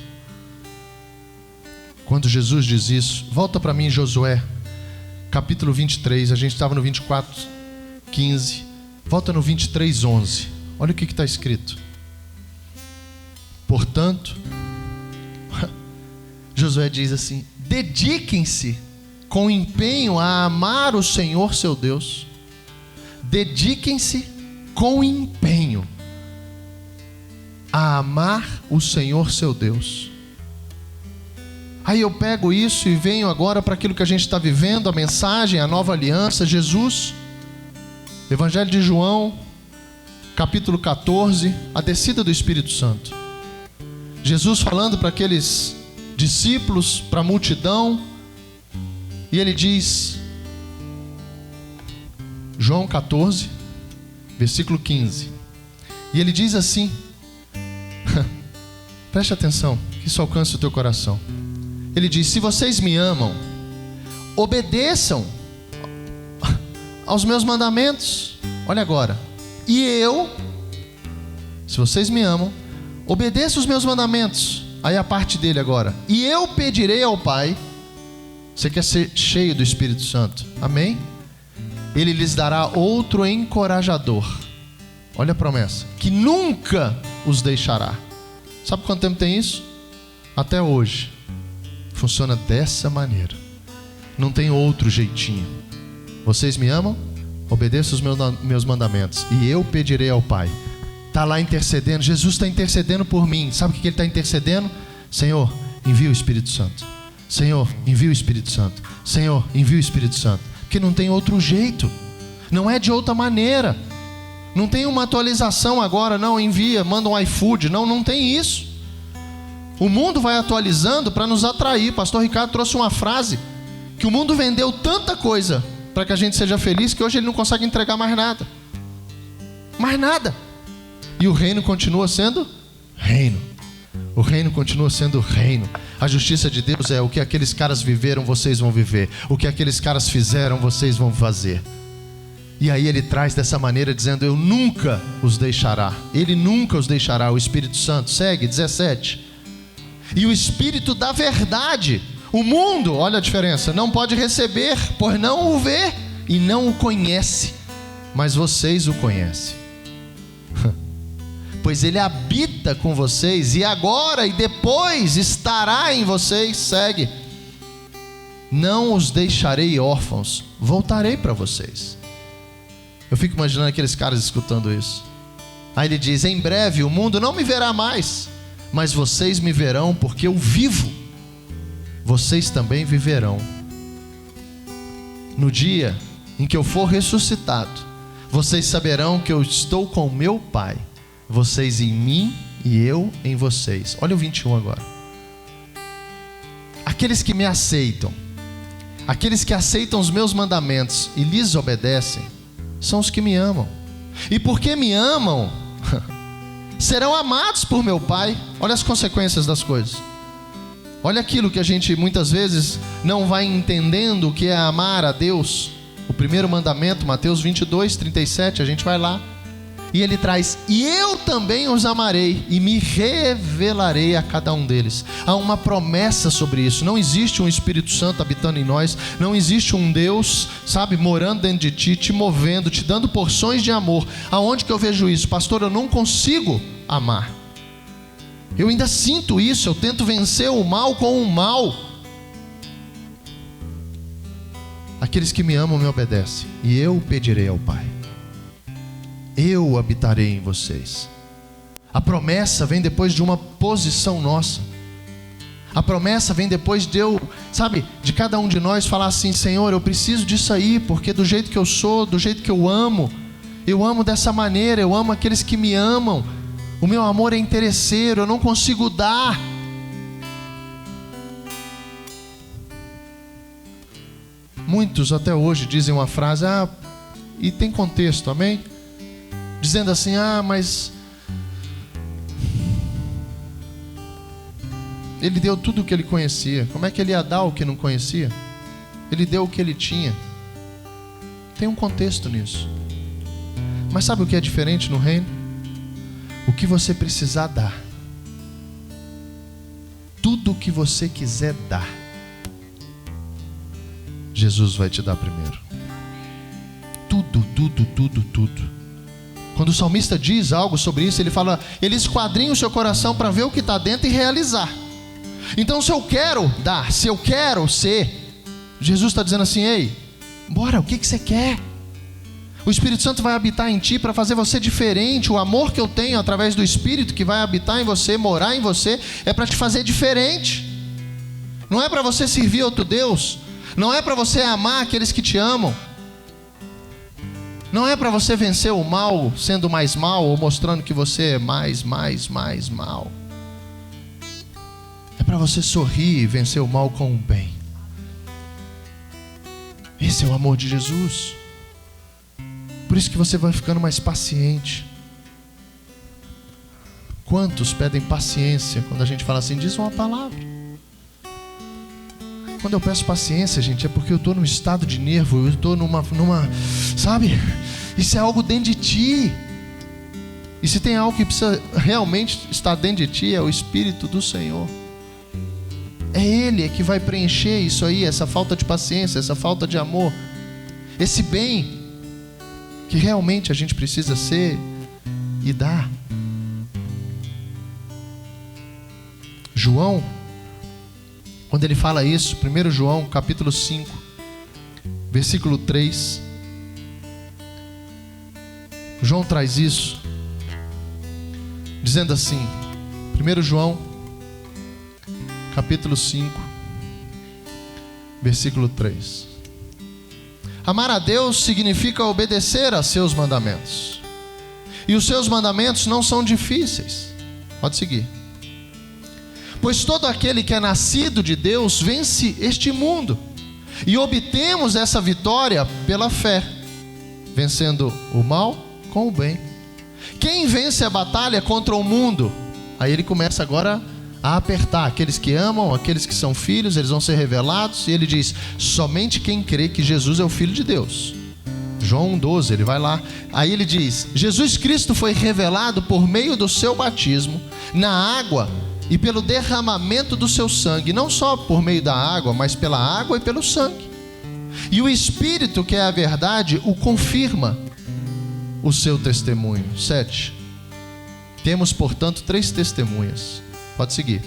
Quando Jesus diz isso, volta para mim em Josué, capítulo 23, a gente estava no 24, 15, volta no 23, 11. Olha o que está escrito. Portanto, Josué diz assim: dediquem-se com empenho a amar o Senhor seu Deus. Dediquem-se com empenho a amar o Senhor seu Deus. Aí eu pego isso e venho agora para aquilo que a gente está vivendo, a mensagem, a nova aliança. Jesus, Evangelho de João, capítulo 14, a descida do Espírito Santo. Jesus falando para aqueles discípulos, para a multidão, e ele diz, João 14, versículo 15, e ele diz assim, preste atenção, que isso alcance o teu coração. Ele diz: se vocês me amam, obedeçam aos meus mandamentos. Olha agora. E eu, se vocês me amam, obedeçam os meus mandamentos. Aí a parte dele agora. E eu pedirei ao Pai. Você quer ser cheio do Espírito Santo? Amém? Ele lhes dará outro encorajador. Olha a promessa. Que nunca os deixará. Sabe quanto tempo tem isso? Até hoje. Funciona dessa maneira. Não tem outro jeitinho. Vocês me amam? Obedeçam os meus mandamentos. E eu pedirei ao Pai. Está lá intercedendo. Jesus está intercedendo por mim. Sabe o que ele está intercedendo? Senhor, envia o Espírito Santo. Senhor, envia o Espírito Santo. Senhor, envia o Espírito Santo. Porque não tem outro jeito. Não é de outra maneira. Não tem uma atualização agora. Não, envia, manda um iFood. Não tem isso. O mundo vai atualizando para nos atrair. Pastor Ricardo trouxe uma frase, que o mundo vendeu tanta coisa para que a gente seja feliz, que hoje ele não consegue entregar mais nada. Mais nada. E o reino continua sendo reino. O reino continua sendo reino. A justiça de Deus é: o que aqueles caras viveram, vocês vão viver. O que aqueles caras fizeram, vocês vão fazer. E aí ele traz dessa maneira, dizendo: eu nunca os deixará. Ele nunca os deixará. O Espírito Santo, segue, 17. E o Espírito da verdade. O mundo, olha a diferença, não pode receber, por não o ver e não o conhece. Mas vocês o conhecem. Pois ele habita com vocês, e agora e depois estará em vocês. Segue. Não os deixarei órfãos, voltarei para vocês. Eu fico imaginando aqueles caras escutando isso. Aí ele diz: em breve o mundo não me verá mais, mas vocês me verão, porque eu vivo. Vocês também viverão. No dia em que eu for ressuscitado, vocês saberão que eu estou com o meu Pai, vocês em mim e eu em vocês. Olha o 21 agora. Aqueles que me aceitam, aqueles que aceitam os meus mandamentos e lhes obedecem, são os que me amam. E porque me amam, serão amados por meu Pai. Olha as consequências das coisas. Olha aquilo que a gente muitas vezes não vai entendendo, o que é amar a Deus. O primeiro mandamento, Mateus 22, 37, a gente vai lá. E ele traz: e eu também os amarei e me revelarei a cada um deles. Há uma promessa sobre isso. Não existe um Espírito Santo habitando em nós. Não existe um Deus, sabe, morando dentro de ti, te movendo, te dando porções de amor. Aonde que eu vejo isso? Pastor, eu não consigo amar. Eu ainda sinto isso, eu tento vencer o mal com o mal. Aqueles que me amam me obedecem, e eu pedirei ao Pai. Eu habitarei em vocês. A promessa vem depois de uma posição nossa. A promessa vem depois de eu, sabe, de cada um de nós falar assim: Senhor, eu preciso disso aí, porque do jeito que eu sou, do jeito que eu amo dessa maneira, eu amo aqueles que me amam. O meu amor é interesseiro, eu não consigo dar. Muitos até hoje dizem uma frase, e tem contexto, amém? Dizendo assim, mas ele deu tudo o que ele conhecia. Como é que ele ia dar o que não conhecia? Ele deu o que ele tinha. Tem um contexto nisso. Mas sabe o que é diferente no reino? O que você precisar dar. Tudo o que você quiser dar, Jesus vai te dar primeiro. Tudo, tudo, tudo, tudo. Quando o salmista diz algo sobre isso, ele fala, ele esquadrinha o seu coração para ver o que está dentro e realizar. Então, se eu quero dar, se eu quero ser, Jesus está dizendo assim, ei, bora, o que você quer? O Espírito Santo vai habitar em ti para fazer você diferente. O amor que eu tenho através do Espírito que vai habitar em você, morar em você, é para te fazer diferente. Não é para você servir outro Deus. Não é para você amar aqueles que te amam. Não é para você vencer o mal sendo mais mal ou mostrando que você é mais mal. É para você sorrir e vencer o mal com o bem. Esse é o amor de Jesus. Por isso que você vai ficando mais paciente. Quantos pedem paciência quando a gente fala assim, diz uma palavra? Quando eu peço paciência, gente, é porque eu estou num estado de nervo, eu estou numa, sabe? Isso é algo dentro de ti. E se tem algo que precisa realmente estar dentro de ti, é o Espírito do Senhor. É Ele que vai preencher isso aí, essa falta de paciência, essa falta de amor. Esse bem que realmente a gente precisa ser e dar. João, quando ele fala isso, 1 João capítulo 5, versículo 3, João traz isso, dizendo assim, 1 João capítulo 5, versículo 3. Amar a Deus significa obedecer a seus mandamentos. E os seus mandamentos não são difíceis. Pode seguir. Pois todo aquele que é nascido de Deus vence este mundo. E obtemos essa vitória pela fé, vencendo o mal com o bem. Quem vence a batalha contra o mundo? Aí ele começa agora a apertar. Aqueles que amam, aqueles que são filhos, eles vão ser revelados. E ele diz, somente quem crê que Jesus é o Filho de Deus. João 1,12, ele vai lá. Aí ele diz, Jesus Cristo foi revelado por meio do seu batismo na água e pelo derramamento do seu sangue. Não só por meio da água, mas pela água e pelo sangue. E o Espírito, que é a verdade, o confirma o seu testemunho. 7. Temos, portanto, 3 testemunhas. Pode seguir.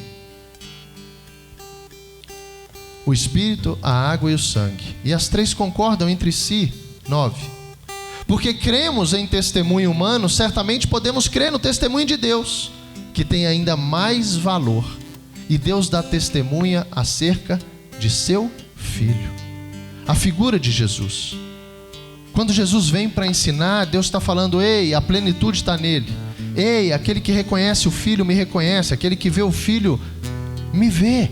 O Espírito, a água e o sangue. E as 3 concordam entre si. 9. Porque cremos em testemunho humano, certamente podemos crer no testemunho de Deus, que tem ainda mais valor. E Deus dá testemunha acerca de seu Filho. A figura de Jesus. Quando Jesus vem para ensinar, Deus está falando, ei, a plenitude está nele. Ei, aquele que reconhece o Filho me reconhece, aquele que vê o Filho me vê.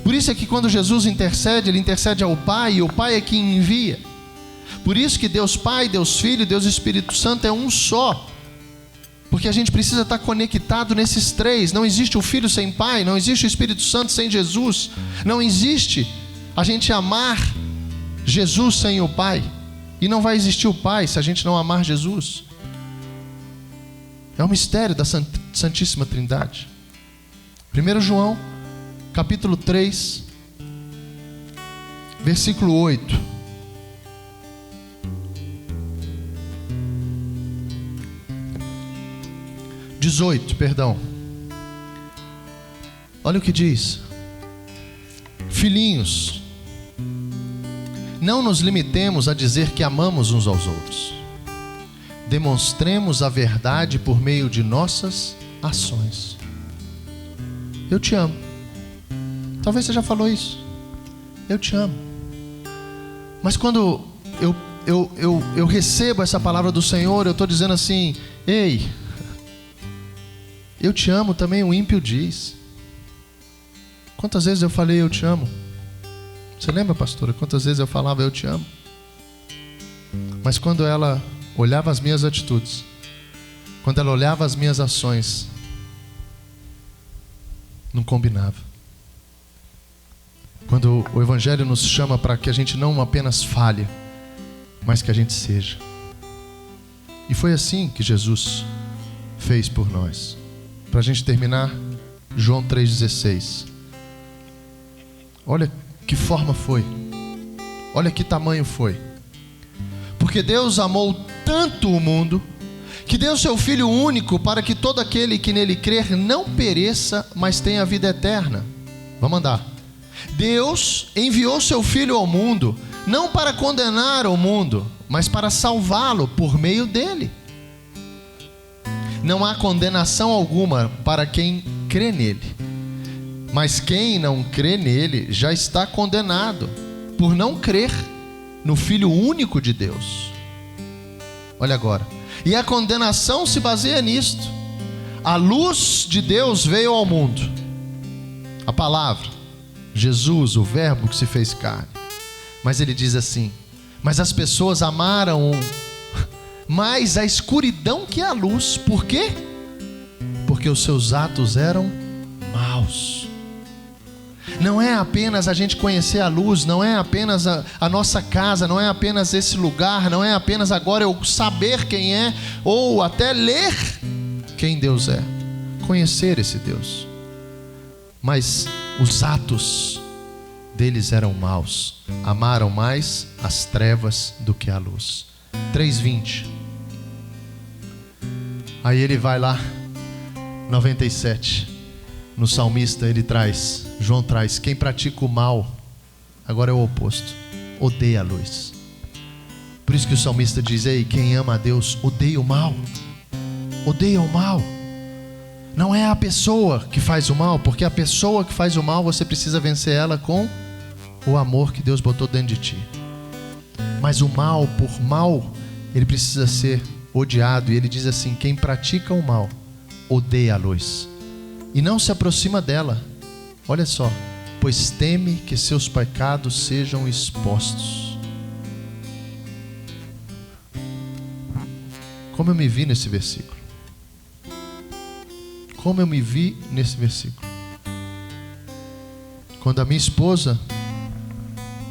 Por isso é que quando Jesus intercede, ele intercede ao Pai, e o Pai é quem envia. Por isso que Deus Pai, Deus Filho, Deus Espírito Santo é um só. Porque a gente precisa estar conectado nesses 3. Não existe o Filho sem Pai, não existe o Espírito Santo sem Jesus. Não existe a gente amar Jesus sem o Pai. E não vai existir o Pai se a gente não amar Jesus. É um mistério da Santíssima Trindade. 1 João, capítulo 3, versículo 8. 18, perdão. Olha o que diz: filhinhos, não nos limitemos a dizer que amamos uns aos outros. Demonstremos a verdade por meio de nossas ações. Eu te amo. Talvez você já falou isso. Eu te amo. Mas quando eu recebo essa palavra do Senhor, eu estou dizendo assim: ei, eu te amo também, o ímpio diz. Quantas vezes eu falei eu te amo? Você lembra, pastora? Quantas vezes eu falava eu te amo? Mas quando ela olhava as minhas atitudes, quando ela olhava as minhas ações, não combinava. Quando o Evangelho nos chama para que a gente não apenas fale, mas que a gente seja. E foi assim que Jesus fez por nós. Para a gente terminar, João 3,16. Olha que forma foi. Olha que tamanho foi. Porque Deus amou tanto o mundo, que deu seu Filho único, para que todo aquele que nele crer não pereça, mas tenha vida eterna. Vamos andar. Deus enviou seu Filho ao mundo, não para condenar o mundo, mas para salvá-lo por meio dele. Não há condenação alguma para quem crê nele. Mas quem não crê nele já está condenado, por não crer no Filho único de Deus. Olha agora. E a condenação se baseia nisto: a luz de Deus veio ao mundo. A palavra, Jesus, o verbo que se fez carne. Mas ele diz assim: mas as pessoas amaram mais a escuridão que a luz. Por quê? Porque os seus atos eram maus. Não é apenas a gente conhecer a luz, não é apenas a nossa casa, não é apenas esse lugar, não é apenas agora eu saber quem é, ou até ler quem Deus é, conhecer esse Deus. Mas os atos deles eram maus, amaram mais as trevas do que a luz. 3:20. Aí ele vai lá, 97. No salmista ele traz, João traz: quem pratica o mal, agora é o oposto, odeia a luz. Por isso que o salmista diz: ei, quem ama a Deus, odeia o mal. Odeia o mal. Não é a pessoa que faz o mal, porque a pessoa que faz o mal, você precisa vencer ela com o amor que Deus botou dentro de ti. Mas o mal, por mal, ele precisa ser odiado. E ele diz assim: quem pratica o mal, odeia a luz e não se aproxima dela. Olha só: pois teme que seus pecados sejam expostos. Como eu me vi nesse versículo. Como eu me vi nesse versículo. Quando a minha esposa,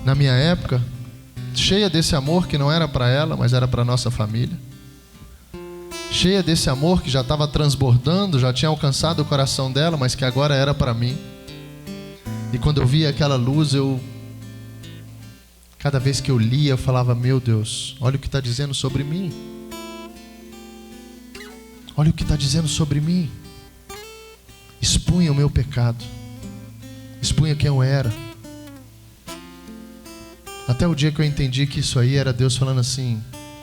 na minha época, cheia desse amor que não era para ela, mas era para nossa família, cheia desse amor que já estava transbordando, já tinha alcançado o coração dela, mas que agora era para mim. E quando eu via aquela luz, cada vez que eu lia, eu falava: meu Deus, olha o que está dizendo sobre mim. Olha o que está dizendo sobre mim. Expunha o meu pecado, expunha quem eu era. Até o dia que eu entendi que isso aí era Deus falando assim: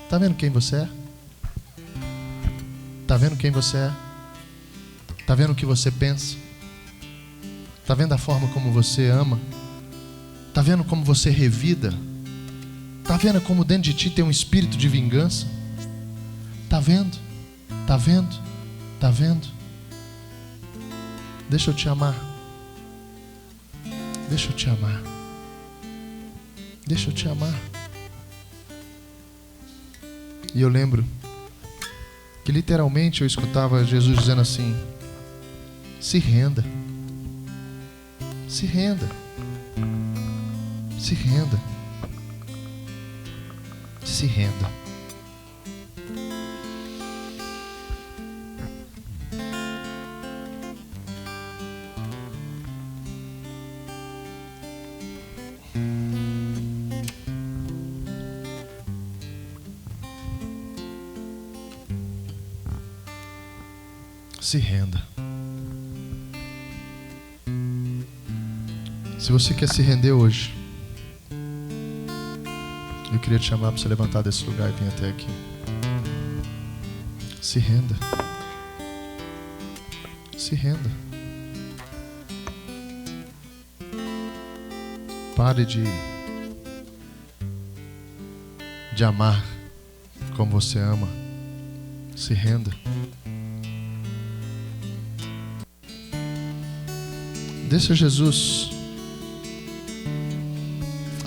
tá vendo quem você é? Tá vendo quem você é? Tá vendo o que você pensa? Tá vendo a forma como você ama? Tá vendo como você revida? Tá vendo como dentro de ti tem um espírito de vingança? Tá vendo? Tá vendo? Tá vendo? Deixa eu te amar. Deixa eu te amar. Deixa eu te amar. E eu lembro que literalmente eu escutava Jesus dizendo assim: se renda. Se renda. Se renda. Se renda. Se renda. Se você quer se render hoje, eu queria te chamar para você levantar desse lugar e vir até aqui. Se renda. Se renda. Pare de amar como você ama. Se renda. Deixa Jesus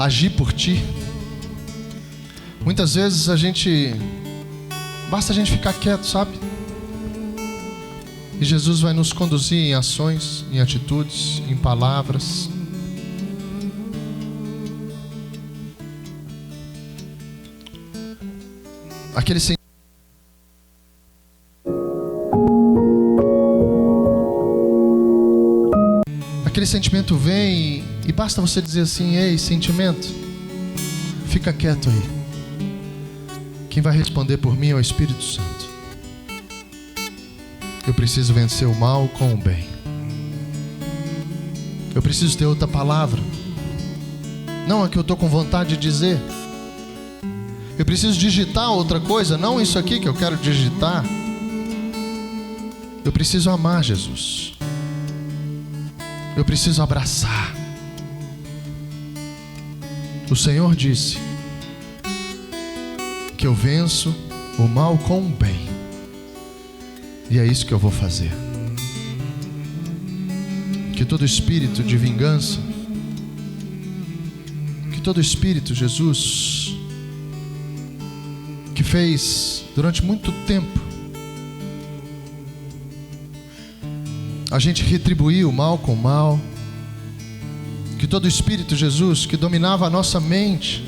agir por ti. Muitas vezes basta a gente ficar quieto, sabe? E Jesus vai nos conduzir em ações, em atitudes, em palavras. Aquele sentimento vem e basta você dizer assim: ei, sentimento, fica quieto aí. Quem vai responder por mim é o Espírito Santo. Eu preciso vencer o mal com o bem. Eu preciso ter outra palavra, não a que eu estou com vontade de dizer. Eu preciso digitar outra coisa, não isso aqui que eu quero digitar. Eu preciso amar Jesus. Eu preciso abraçar. O Senhor disse que eu venço o mal com o bem. E é isso que eu vou fazer. Que todo espírito de vingança, que todo espírito, Jesus, que fez durante muito tempo a gente retribuir o mal com o mal, que todo espírito, Jesus, que dominava a nossa mente,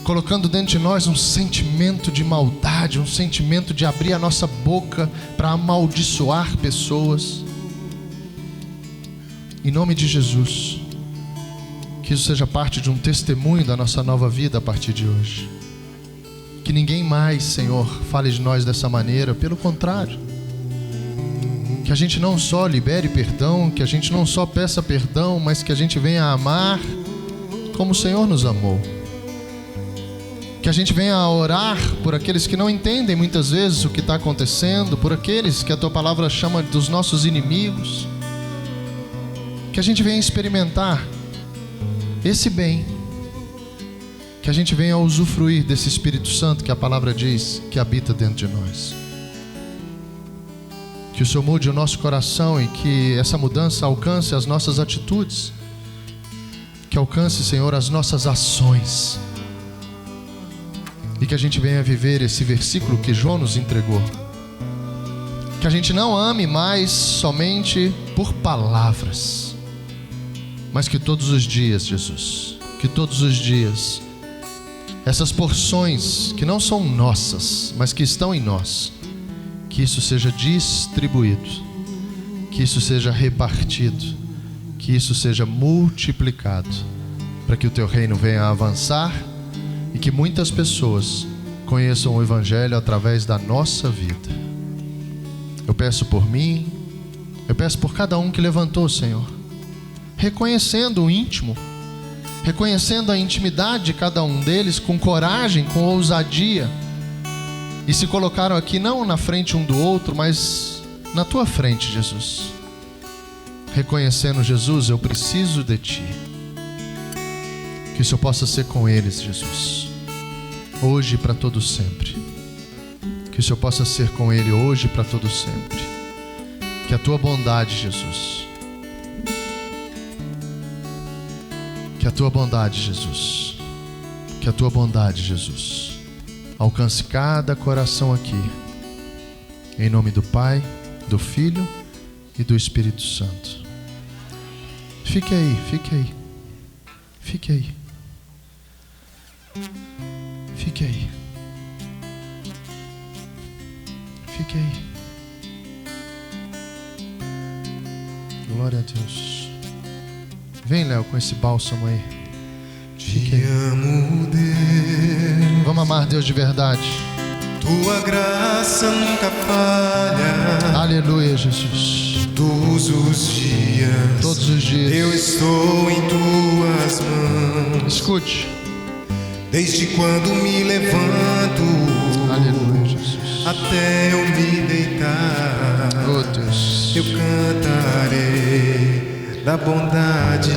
colocando dentro de nós um sentimento de maldade, um sentimento de abrir a nossa boca para amaldiçoar pessoas, em nome de Jesus, que isso seja parte de um testemunho da nossa nova vida a partir de hoje. Que ninguém mais, Senhor, fale de nós dessa maneira. Pelo contrário, que a gente não só libere perdão, que a gente não só peça perdão, mas que a gente venha a amar como o Senhor nos amou. Que a gente venha a orar por aqueles que não entendem muitas vezes o que está acontecendo, por aqueles que a Tua Palavra chama dos nossos inimigos. Que a gente venha experimentar esse bem, que a gente venha a usufruir desse Espírito Santo que a Palavra diz que habita dentro de nós. Que o Senhor mude o nosso coração e que essa mudança alcance as nossas atitudes, que alcance, Senhor, as nossas ações, e que a gente venha viver esse versículo que João nos entregou. Que a gente não ame mais somente por palavras, mas que todos os dias, Jesus, que todos os dias essas porções que não são nossas, mas que estão em nós, que isso seja distribuído, que isso seja repartido, que isso seja multiplicado, para que o Teu reino venha a avançar e que muitas pessoas conheçam o Evangelho através da nossa vida. Eu peço por mim, eu peço por cada um que levantou, Senhor, reconhecendo o íntimo, reconhecendo a intimidade de cada um deles, com coragem, com ousadia, e se colocaram aqui não na frente um do outro, mas na Tua frente, Jesus, reconhecendo: Jesus, eu preciso de Ti. Que isso eu possa ser com eles, Jesus, hoje e para todo sempre. Que isso eu possa ser com Ele hoje e para todo sempre. Que a Tua bondade, Jesus, que a Tua bondade, Jesus, que a Tua bondade, Jesus, alcance cada coração aqui, em nome do Pai, do Filho e do Espírito Santo. Fique aí, fique aí, fique aí, fique aí, fique aí. Glória a Deus. Vem, Léo, com esse bálsamo aí. Te amo, Deus. Vamos amar Deus de verdade. Tua graça nunca falha. Aleluia, Jesus. Todos os dias. Todos os dias. Eu estou em tuas mãos. Escute. Desde quando me levanto. Aleluia, Jesus. Até eu me deitar. Oh, Deus. Eu cantarei da bondade